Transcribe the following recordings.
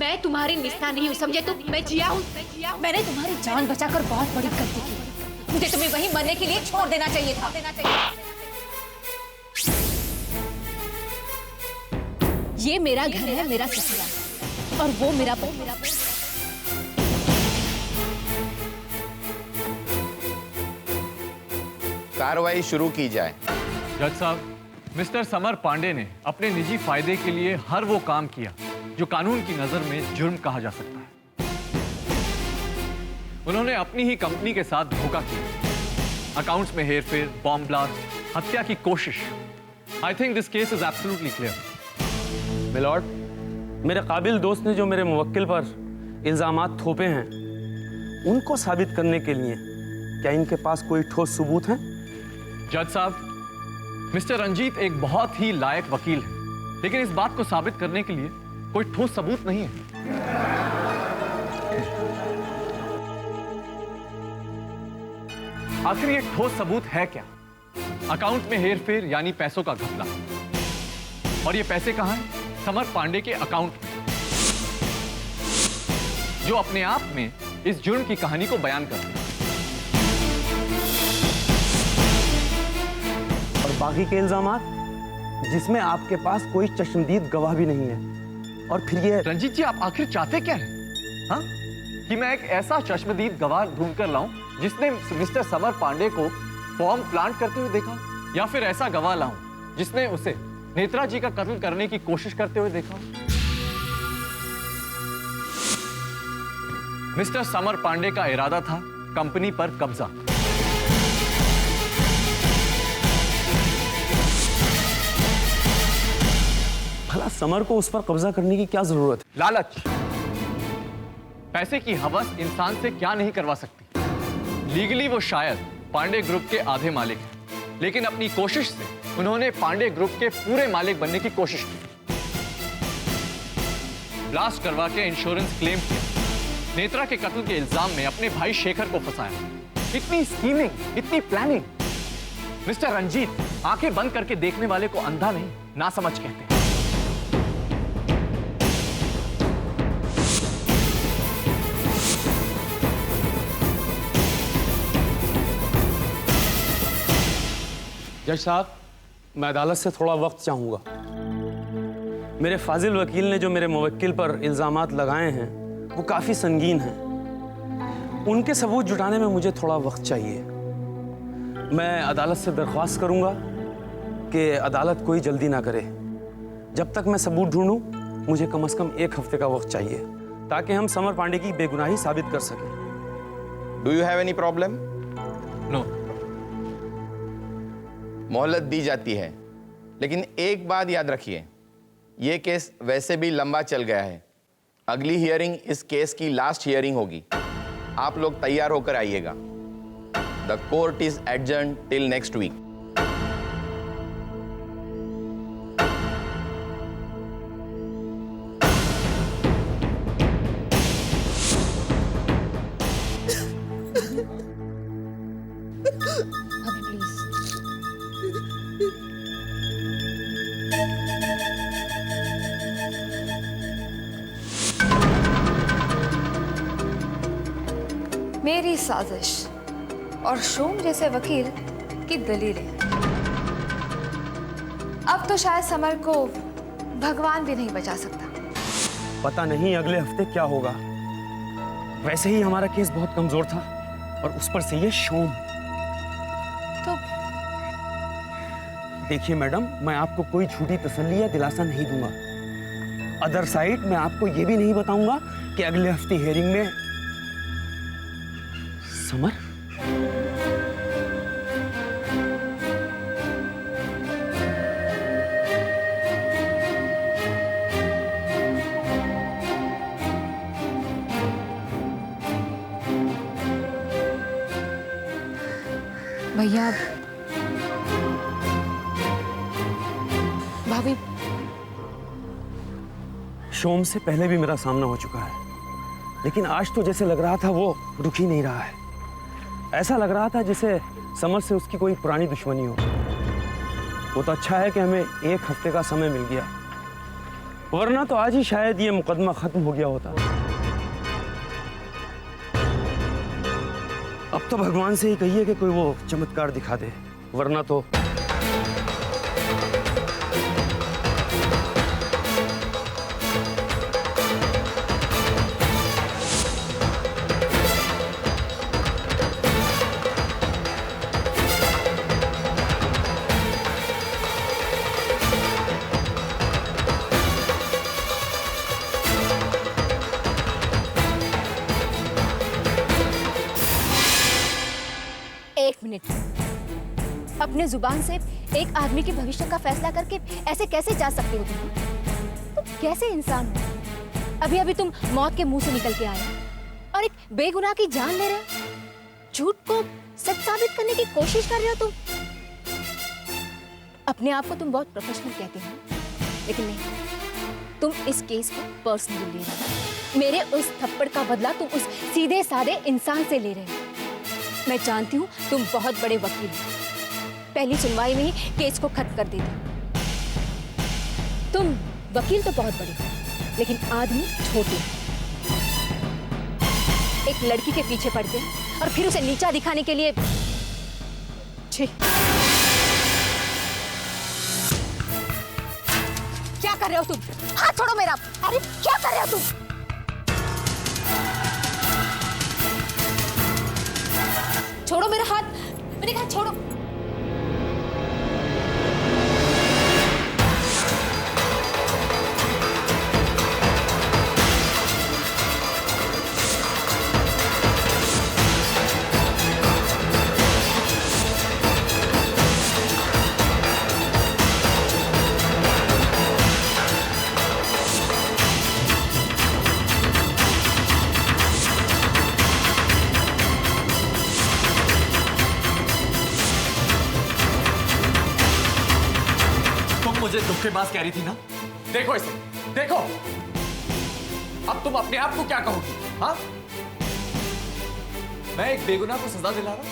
मैं तुम्हारी निस्ता नहीं हूँ, समझे तुम? मैं जिया हूँ। मैंने तुम्हारी जान बचाकर बहुत बड़ी गलती की। मुझे तुम्हें वहीं मरने के लिए छोड़ देना चाहिए था। ये मेरा घर है, मेरा ससुराल, और वो मेरा पति। कार्रवाई शुरू की जाए। जज साहब, मिस्टर समर पांडे ने अपने निजी फायदे के लिए हर वो काम किया जो कानून की नजर में जुर्म कहा जा सकता है। उन्होंने अपनी ही कंपनी के साथ धोखा किया, अकाउंट्स में हेरफेर, बॉम्ब ब्लास्ट, हत्या की कोशिश। I think this case is absolutely clear. Milord, मेरे काबिल दोस्त ने जो मेरे मुवक्किल पर इल्जामात थोपे हैं, उनको साबित करने के लिए क्या इनके पास कोई ठोस सबूत है? जज साहब, मिस्टर रंजीत एक बहुत ही लायक वकील है, लेकिन इस बात को साबित करने के लिए कोई ठोस सबूत नहीं है। आखिर ये ठोस सबूत है क्या? अकाउंट में हेरफेर यानी पैसों का घपला। और ये पैसे कहां हैं? समर पांडे के अकाउंट में, जो अपने आप में इस जुर्म की कहानी को बयान करते हैं। और बाकी के इल्जामात, जिसमें आपके पास कोई चश्मदीद गवाह भी नहीं है। और फिर ये रंजीत जी, आप आखिर चाहते क्या हैं? हाँ? कि मैं एक ऐसा चश्मदीद गवाह ढूंढ कर लाऊं जिसने मिस्टर समर पांडे को बॉम्ब प्लांट करते हुए देखा, या फिर ऐसा गवाह लाऊं जिसने उसे नेत्रा जी का कत्ल करने की कोशिश करते हुए देखा? मिस्टर समर पांडे का इरादा था कंपनी पर कब्जा। भला समर को उस पर कब्जा करने की क्या जरूरत है? लालच। पैसे की हवस इंसान से क्या नहीं करवा सकती। लीगली वो शायद पांडे ग्रुप के आधे मालिक हैं, लेकिन अपनी कोशिश से उन्होंने पांडे ग्रुप के पूरे मालिक बनने की कोशिश की। ब्लास्ट करवा के इंश्योरेंस क्लेम किया, नेत्रा के कत्ल के इल्जाम में अपने भाई शेखर को फंसाया। इतनी स्कीमिंग, इतनी प्लानिंग। मिस्टर रंजीत, आंखें बंद करके देखने वाले को अंधा नहीं, ना समझ कहते हैं। जज साहब, मैं अदालत से थोड़ा वक्त चाहूंगा। मेरे फाजिल वकील ने जो मेरे मुवक्किल पर इल्जामात लगाए हैं वो काफी संगीन हैं। उनके सबूत जुटाने में मुझे थोड़ा वक्त चाहिए। मैं अदालत से दरख्वास्त करूंगा कि अदालत कोई जल्दी ना करे। जब तक मैं सबूत ढूंढूं, मुझे कम से कम 1 हफ्ते का वक्त चाहिए, ताकि हम समर पांडे की बेगुनाही साबित कर सकें। Do you have any problem? No. मोहलत दी जाती है, लेकिन एक बात याद रखिए, यह केस वैसे भी लंबा चल गया है। अगली हियरिंग इस केस की लास्ट हियरिंग होगी। आप लोग तैयार होकर आइएगा। The court is adjourned till next week. मेरी साजिश और शोम जैसे वकील की दलीलें। अब तो शायद समर को भगवान भी नहीं बचा सकता। पता नहीं अगले हफ्ते क्या होगा। वैसे ही हमारा केस बहुत कमजोर था, और उस पर से ये शोम। तो देखिए मैडम, मैं आपको कोई झूठी तसल्ली या दिलासा नहीं दूंगा। अदर साइड, मैं आपको ये भी नहीं बताऊंगा कि अगले हफ्ते हियरिंग में समर भैया, भाभी, शोम से पहले भी मेरा सामना हो चुका है, लेकिन आज तो जैसे लग रहा था वो रुक ही नहीं रहा है। ऐसा लग रहा था जैसे समर से उसकी कोई पुरानी दुश्मनी हो। वो तो अच्छा है कि हमें 1 हफ्ते का समय मिल गया। वरना तो आज ही शायद ये मुकदमा खत्म हो गया होता। अब तो भगवान से ही कहिए कि कोई वो चमत्कार दिखा दे, वरना तो एक मिनट, अपने जुबान से एक आदमी के भविष्य का फैसला करके ऐसे कैसे जा सकते हो तुम कैसे इंसान हो? अभी अभी तुम मौत के मुंह से निकल के आए और एक बेगुनाह की जान ले रहे हो। झूठ को सच साबित करने की कोशिश कर रहे हो तुम। अपने आप को तुम बहुत प्रोफेशनल कहते हो, लेकिन नहीं, तुम इस केस को पर्सनली ले रहे हो। मेरे उस थप्पड़ का बदला तुम उस सीधे साधे इंसान से ले रहे हो। मैं जानती हूँ तुम बहुत बड़े वकील हो, पहली सुनवाई में ही केस को खत्म कर देते। तुम वकील तो बहुत बड़े हो, लेकिन आदमी छोटे। एक लड़की के पीछे पड़ते और फिर उसे नीचा दिखाने के लिए। छी, क्या कर रहे हो तुम? हाथ छोड़ो मेरा। अरे क्या कर रहे हो तुम? छोड़ो मेरा हाथ, मैंने कहा छोड़ो। मुझे धोखेबाज कह रही थी ना? देखो इसे, देखो। अब तुम अपने आप को क्या कहोगी? हाँ, मैं एक बेगुनाह को सजा दिला रहा?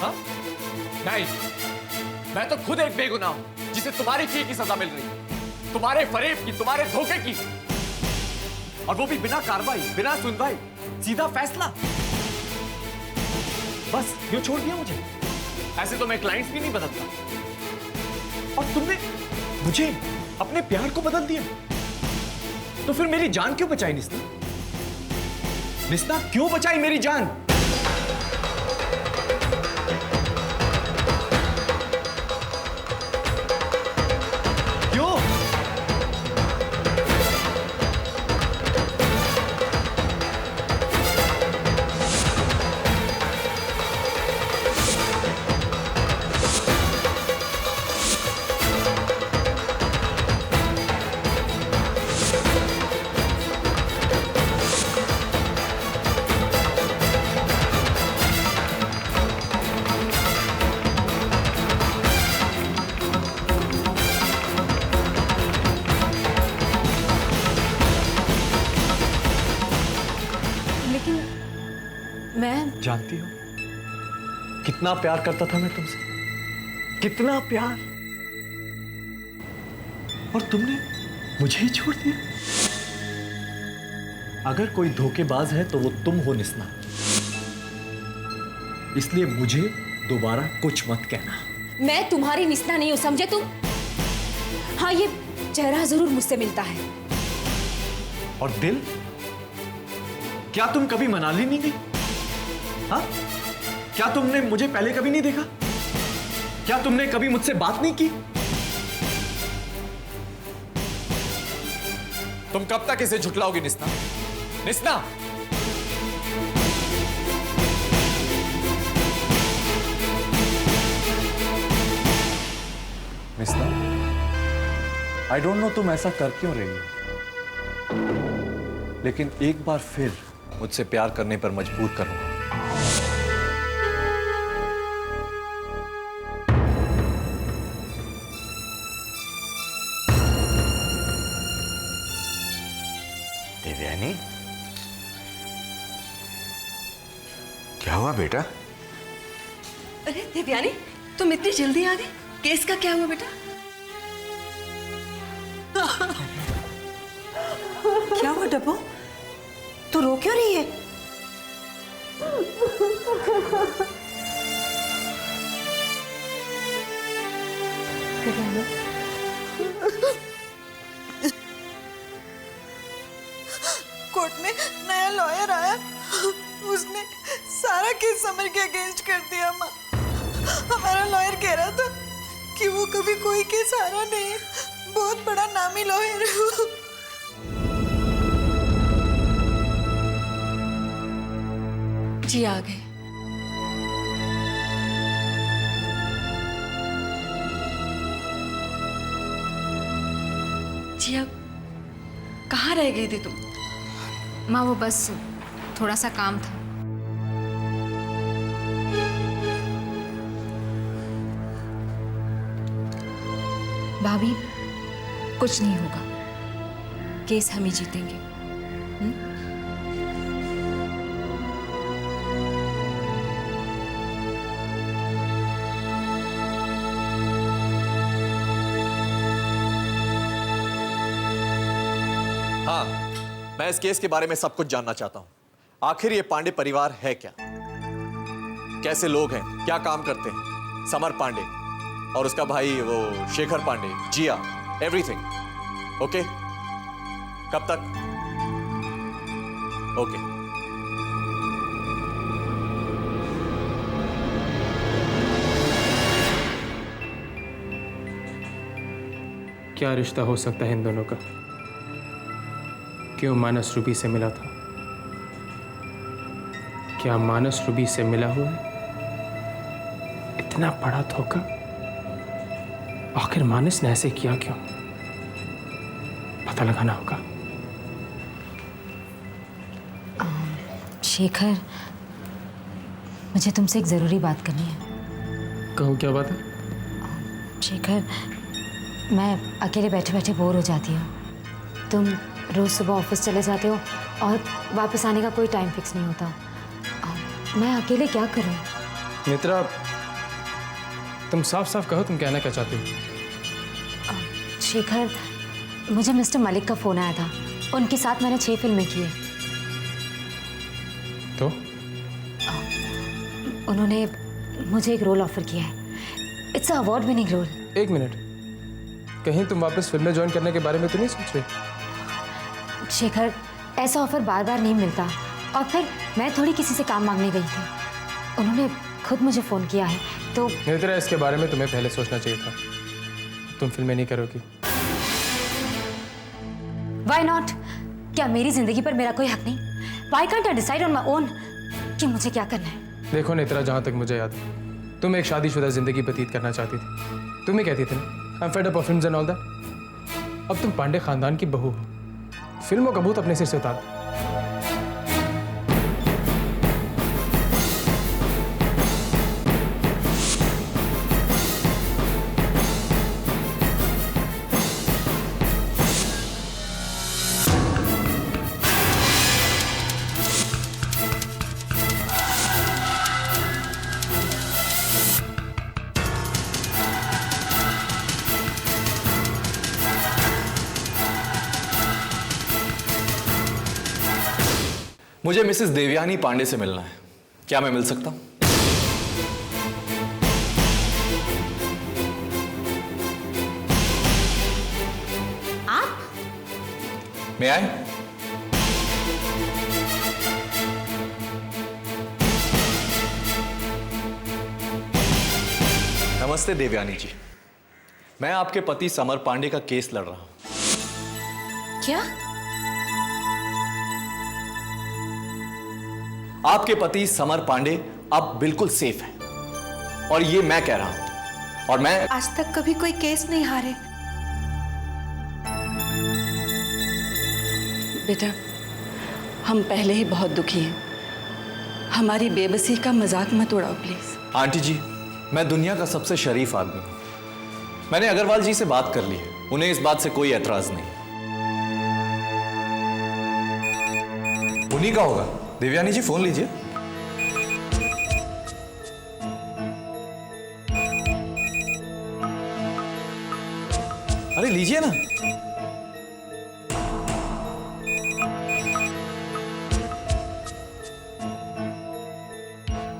हाँ, नहीं, मैं तो खुद एक बेगुनाह हूं जिसे तुम्हारी की सजा मिल रही है, तुम्हारे फरेब की, तुम्हारे धोखे की, और वो भी बिना कार्रवाई, बिना सुनवाई, सीधा फैसला। बस यूं छोड़ दिया मुझे। ऐसे तो मैं क्लाइंट्स भी नहीं बदलता, और तुमने मुझे अपने प्यार को बदल दिया। तो फिर मेरी जान क्यों बचाई निस्ना? निस्ना क्यों बचाई मेरी जान? क्यों? मैं जानती हो कितना प्यार करता था मैं तुमसे, कितना प्यार, और तुमने मुझे ही छोड़ दिया। अगर कोई धोखेबाज है तो वो तुम हो निस्ना, इसलिए मुझे दोबारा कुछ मत कहना। मैं तुम्हारी निस्ना नहीं हूं, समझे तुम? हाँ, ये चेहरा जरूर मुझसे मिलता है। और दिल? क्या तुम कभी मनाली नहीं गई? हाँ? क्या तुमने मुझे पहले कभी नहीं देखा? क्या तुमने कभी मुझसे बात नहीं की? तुम कब तक इसे झुठलाओगी निस्ना? निस्ना! निस्ना, आई डोंट नो तुम ऐसा कर क्यों रही हो, लेकिन एक बार फिर मुझसे प्यार करने पर मजबूर करूंगा। देवयानी, क्या हुआ बेटा? अरे देवयानी, तुम इतनी जल्दी आ गई? केस का क्या हुआ बेटा? क्या हुआ डब्बू? तू रो क्यों रही है? कोर्ट में नया लॉयर आया, उसने सारा केस समर के अगेंस्ट कर दिया। माँ, हमारा लॉयर कह रहा था कि वो कभी कोई केस हारा नहीं है, बहुत बड़ा नामी लॉयर है वो। जी आ गए। जी अब कहाँ रह गई थी तुम? माँ वो बस थोड़ा सा काम था। भाभी कुछ नहीं होगा, केस हम ही जीतेंगे। हाँ, मैं इस केस के बारे में सब कुछ जानना चाहता हूँ। आखिर ये पांडे परिवार है क्या? कैसे लोग हैं? क्या काम करते हैं? समर पांडे और उसका भाई वो शेखर पांडे, जिया, एवरीथिंग। ओके? कब तक? ओके। क्या रिश्ता हो सकता है इन दोनों का? क्यों मानस रूबी से मिला था? क्या मानस रूबी से मिला हुआ है? इतना बड़ा धोखा। आखिर मानस ने ऐसे किया क्यों? पता लगाना होगा। शेखर, मुझे तुमसे एक जरूरी बात करनी है। कहो, क्या बात है? शेखर, मैं अकेले बैठे बैठे बोर हो जाती हूँ। तुम रोज सुबह ऑफिस चले जाते हो और वापस आने का कोई टाइम फिक्स नहीं होता। मैं अकेले क्या करूँ? नेत्रा, तुम साफ साफ कहो, तुम कहना क्या चाहती हो? शेखर, मुझे मिस्टर मलिक का फोन आया था। उनके साथ मैंने 6 फिल्में की है। तो उन्होंने मुझे एक रोल ऑफर किया है। It's a award winning role. एक मिनट, कहीं तुम वापस फिल्में ज्वाइन करने के बारे में तो नहीं सोच रही? शेखर, ऐसा ऑफर बार बार नहीं मिलता, और फिर मैं थोड़ी किसी से काम मांगने गई थी। उन्होंने खुद मुझे फ़ोन किया है। तो नेत्रा, इसके बारे में तुम्हें पहले सोचना चाहिए था। तुम फिल्में नहीं करोगी। Why not? क्या मेरी जिंदगी पर मेरा कोई हक नहीं? Why can't I decide on my own कि मुझे क्या करना है? देखो नेत्रा, जहाँ तक मुझे याद है, तुम एक शादीशुदा जिंदगी व्यतीत करना चाहती थी। तुम ही कहती थी ना, I am fed up of films and all that. अब तुम पांडे खानदान की बहू हो, फिल्मों का भूत अपने सिर से उतार दो। मुझे मिसेस देवयानी पांडे से मिलना है। क्या मैं मिल सकता हूं? आप? मैं आए? नमस्ते देवयानी जी, मैं आपके पति समर पांडे का केस लड़ रहा हूं। क्या? आपके पति समर पांडे अब बिल्कुल सेफ हैं, और ये मैं कह रहा हूं। और मैं आज तक कभी कोई केस नहीं हारे। बेटा, हम पहले ही बहुत दुखी हैं। हमारी बेबसी का मजाक मत उड़ाओ प्लीज। आंटी जी, मैं दुनिया का सबसे शरीफ आदमी हूं। मैंने अग्रवाल जी से बात कर ली है, उन्हें इस बात से कोई एतराज नहीं। उन्हीं का होगा। देवयानी जी, फोन लीजिए। अरे लीजिए ना।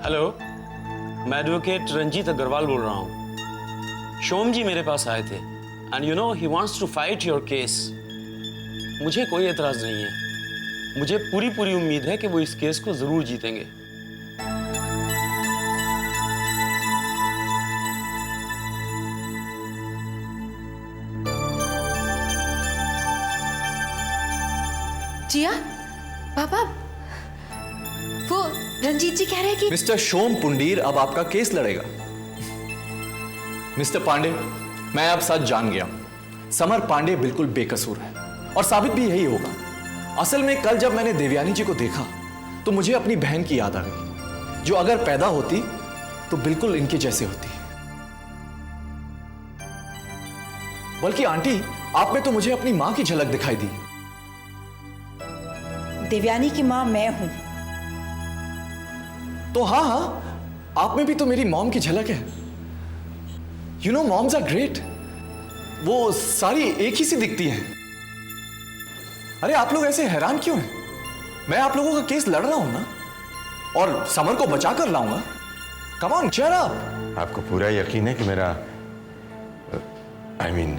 हेलो, मैं एडवोकेट रंजीत अग्रवाल बोल रहा हूँ। शोम जी मेरे पास आए थे and you know he wants to fight your case. मुझे कोई एतराज नहीं है, मुझे पूरी उम्मीद है कि वो इस केस को जरूर जीतेंगे। जिया, पापा, वो रंजीत जी कह रहे हैं कि मिस्टर शोम पुंडीर अब आपका केस लड़ेगा। मिस्टर पांडे, मैं अब सच जान गया। समर पांडे बिल्कुल बेकसूर है और साबित भी यही होगा। असल में कल जब मैंने देवयानी जी को देखा तो मुझे अपनी बहन की याद आ गई, जो अगर पैदा होती तो बिल्कुल इनके जैसे होती। बल्कि आंटी, आप में तो मुझे अपनी मां की झलक दिखाई दी। देवयानी की माँ मैं हूं। तो हाँ, आप में भी तो मेरी मॉम की झलक है। You know, moms are great. वो सारी एक ही सी दिखती हैं। अरे आप लोग ऐसे हैरान क्यों हैं? मैं आप लोगों का केस लड़ रहा हूं ना, और समर को बचा कर लाऊंगा। Come on, cheer up. आपको पूरा यकीन है कि मेरा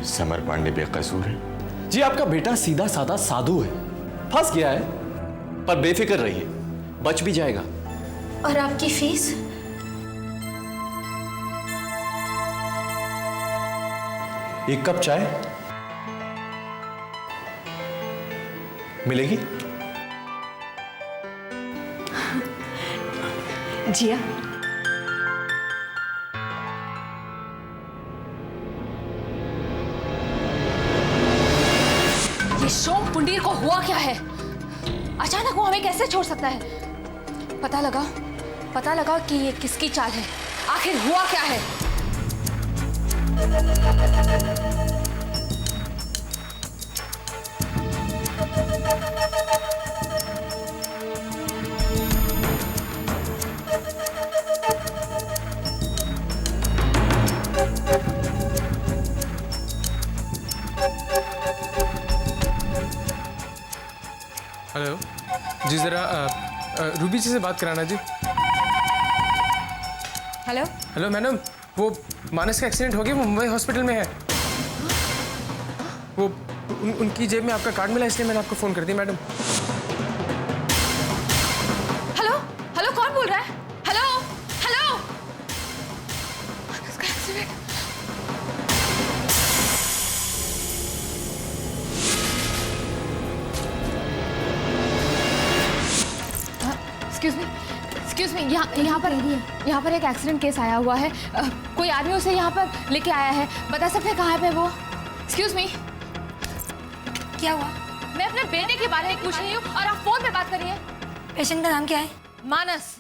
समर पांडे बेकसूर है? जी, आपका बेटा सीधा साधा साधु है, फंस गया है, पर बेफिक्र रहिए, बच भी जाएगा। और आपकी फीस? एक कप चाय मिलेगी? जिया, ये शोम पुंडीर को हुआ क्या है? अचानक वो हमें कैसे छोड़ सकता है? पता लगा कि ये किसकी चाल है। आखिर हुआ क्या है? हेलो जी, ज़रा रूबी जी से बात कराना जी। हेलो हेलो मैडम, वो मानस का एक्सीडेंट हो गया, वो मुंबई हॉस्पिटल में है। वो उनकी जेब में आपका कार्ड मिला, इसलिए मैंने आपको फ़ोन कर दिया मैडम। हेलो, कौन बोल रहा है? हेलो, मानस का एक्सीडेंट। एक्सक्यूज मी, यहाँ पर एक एक्सीडेंट केस आया हुआ है। कोई आदमी उसे यहाँ पर लेके आया है। बता सकते हैं कहाँ पे वो? एक्सक्यूज मी, क्या हुआ? मैं अपने बेटे के बारे में पूछ रही हूँ और आप फोन पे बात कर रही हैं। पेशेंट का नाम क्या है? मानस।